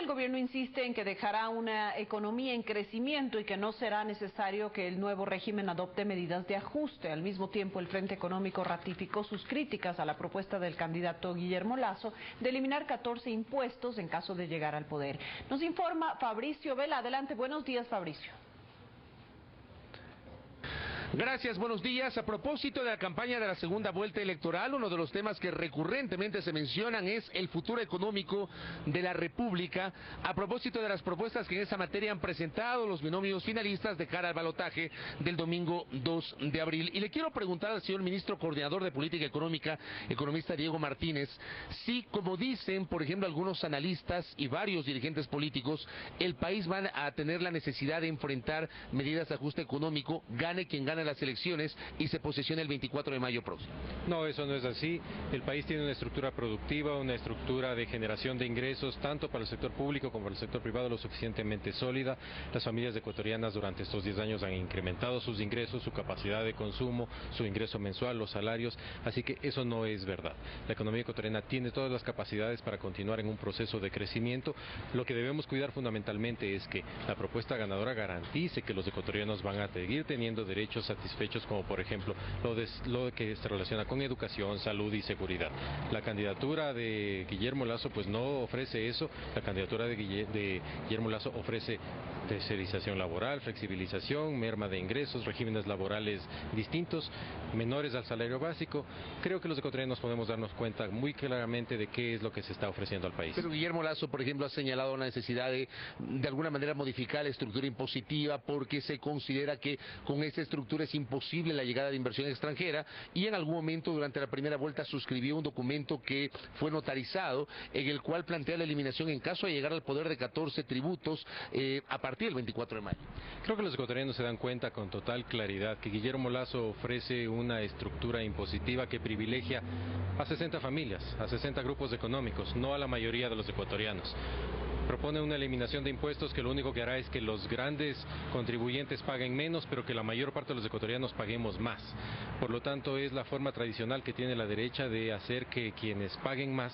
el gobierno insiste en que dejará una economía en crecimiento y que no será necesario que el nuevo régimen adopte medidas de ajuste. Al mismo tiempo, el Frente Económico ratificó sus críticas a la propuesta del candidato Guillermo Lasso de eliminar 14 impuestos en caso de llegar al poder. Nos informa Fabricio Vela. Adelante, buenos días, Fabricio. Gracias, buenos días. A propósito de la campaña de la segunda vuelta electoral, uno de los temas que recurrentemente se mencionan es el futuro económico de la República, a propósito de las propuestas que en esa materia han presentado los binomios finalistas de cara al balotaje del domingo 2 de abril. Y le quiero preguntar al señor ministro coordinador de Política Económica, economista Diego Martínez, si, como dicen, por ejemplo, algunos analistas y varios dirigentes políticos, el país va a tener la necesidad de enfrentar medidas de ajuste económico, gane quien gane las elecciones y se posesione el 24 de mayo próximo. No, eso no es así. El país tiene una estructura productiva, una estructura de generación de ingresos, tanto para el sector público como para el sector privado, lo suficientemente sólida. Las familias ecuatorianas durante estos 10 años han incrementado sus ingresos, su capacidad de consumo, su ingreso mensual, los salarios, así que eso no es verdad. La economía ecuatoriana tiene todas las capacidades para continuar en un proceso de crecimiento. Lo que debemos cuidar fundamentalmente es que la propuesta ganadora garantice que los ecuatorianos van a seguir teniendo derechos satisfechos, como por ejemplo lo que se relaciona con educación, salud y seguridad. La candidatura de Guillermo Lasso pues no ofrece eso. La candidatura de Guillermo Lasso ofrece tercerización laboral, flexibilización, merma de ingresos, regímenes laborales distintos, menores al salario básico. Creo que los ecuatorianos podemos darnos cuenta muy claramente de qué es lo que se está ofreciendo al país. Pero Guillermo Lasso, por ejemplo, ha señalado la necesidad de alguna manera modificar la estructura impositiva porque se considera que con esa estructura es imposible la llegada de inversión extranjera, y en algún momento durante la primera vuelta suscribió un documento que fue notarizado en el cual plantea la eliminación en caso de llegar al poder de 14 tributos a partir del 24 de mayo. Creo que los ecuatorianos se dan cuenta con total claridad que Guillermo Lasso ofrece una estructura impositiva que privilegia a 60 familias, a 60 grupos económicos, no a la mayoría de los ecuatorianos. Propone una eliminación de impuestos que lo único que hará es que los grandes contribuyentes paguen menos, pero que la mayor parte de los ecuatorianos paguemos más. Por lo tanto, es la forma tradicional que tiene la derecha de hacer que quienes paguen más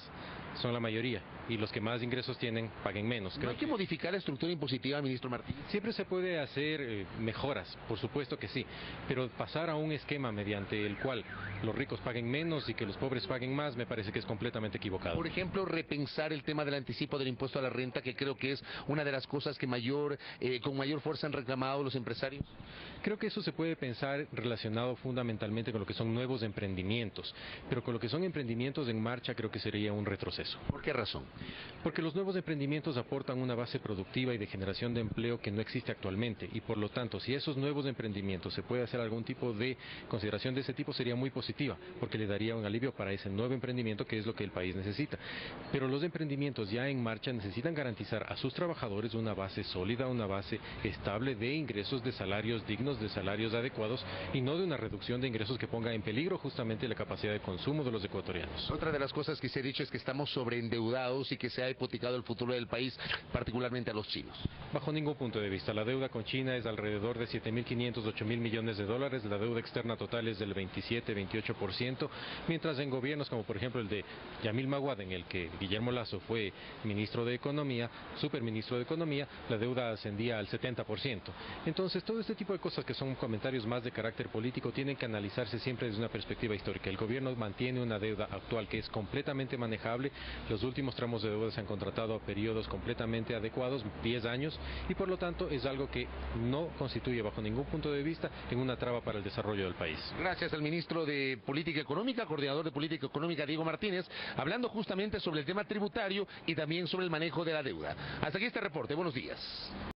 son la mayoría y los que más ingresos tienen paguen menos. ¿No hay que modificar la estructura impositiva, ministro Martínez? Siempre se puede hacer mejoras, por supuesto que sí, pero pasar a un esquema mediante el cual los ricos paguen menos y que los pobres paguen más me parece que es completamente equivocado. Por ejemplo, repensar el tema del anticipo del impuesto a la renta, que creo que es una de las cosas que con mayor fuerza han reclamado los empresarios. Creo que eso se puede pensar relacionado fundamentalmente con lo que son nuevos emprendimientos, pero con lo que son emprendimientos en marcha creo que sería un retroceso. ¿Por qué razón? Porque los nuevos emprendimientos aportan una base productiva y de generación de empleo que no existe actualmente, y por lo tanto, si esos nuevos emprendimientos se puede hacer algún tipo de consideración de ese tipo, sería muy positiva, porque le daría un alivio para ese nuevo emprendimiento que es lo que el país necesita. Pero los emprendimientos ya en marcha necesitan garantizar a sus trabajadores una base sólida, una base estable de ingresos, de salarios dignos, de salarios adecuados, y no de una reducción de ingresos que ponga en peligro justamente la capacidad de consumo de los ecuatorianos. Otra de las cosas que se ha dicho es que estamos sobreendeudados y que se ha hipotecado el futuro del país, particularmente a los chinos. Bajo ningún punto de vista. La deuda con China es alrededor de 7.500, 8.000 millones de dólares. La deuda externa total es del 27-28%, mientras en gobiernos como por ejemplo el de Yamil Maguad, en el que Guillermo Lasso fue ministro de Economía, superministro de Economía, la deuda ascendía al 70%. Entonces, todo este tipo de cosas que son comentarios más de carácter político tienen que analizarse siempre desde una perspectiva histórica. El gobierno mantiene una deuda actual que es completamente manejable. Los últimos tramos de deuda se han contratado a periodos completamente adecuados, 10 años, y por lo tanto es algo que no constituye bajo ningún punto de vista en una traba para el desarrollo del país. Gracias al ministro de Política Económica, coordinador de Política Económica, Diego Martínez, hablando justamente sobre el tema tributario y también sobre el manejo de la deuda. Hasta aquí este reporte. Buenos días.